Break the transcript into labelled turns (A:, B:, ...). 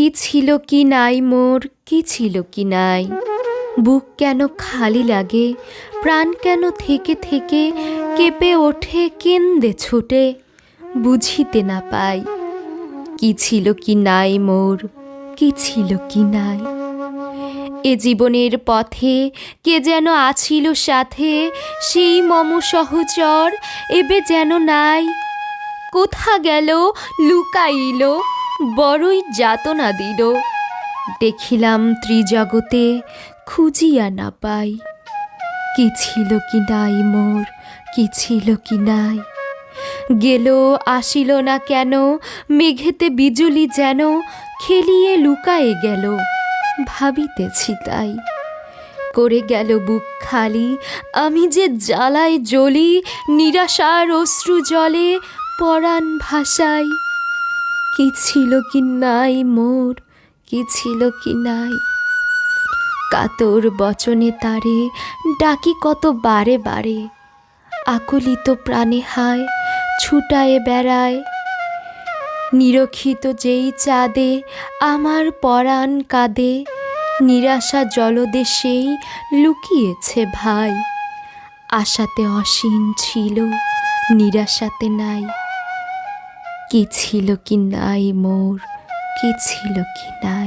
A: কি ছিল কি নাই মোর, কি ছিল কি নাই। বুক কেন খালি লাগে, প্রাণ কেন থেকে থেকে কেঁপে ওঠে কেন্দে ছুটে, বুঝিতে না পাই কি ছিল কি নাই মোর, কি ছিল কি নাই। এ জীবনের পথে কে যেন আছিল সাথে, সেই মম সহচর এবে যেন নাই। কোথা গেল লুকাইল, বড়ই যাতনা দিল, দেখিলাম ত্রিজগতে খুঁজিয়া না পাই। কি ছিল কি নাই মোর, কি ছিল কি নাই। গেল আসিল না কেন, মেঘেতে বিজুলি যেন খেলিয়ে লুকায়ে গেল, ভাবিতেছি তাই। করে গেল বুক খালি, আমি যে জ্বালায় জ্বলি, নিরাশার অশ্রু জলে পরাণ ভাসাই। কি ছিল কি নাই মোর, কি ছিল কি নাই। কাতর বচনে তারে ডাকি কত বারে বারে, আকুলিত প্রাণে হায় ছুটায়ে বেড়ায়। নিরক্ষিত যেই চাঁদে আমার পরাণ কাঁদে, নিরাশা জলদে সেই লুকিয়েছে ভাই। আশাতে অসীম ছিল, নিরাশাতে নাই। কি ছিল কি নাই মোর, কি ছিল কি নাই।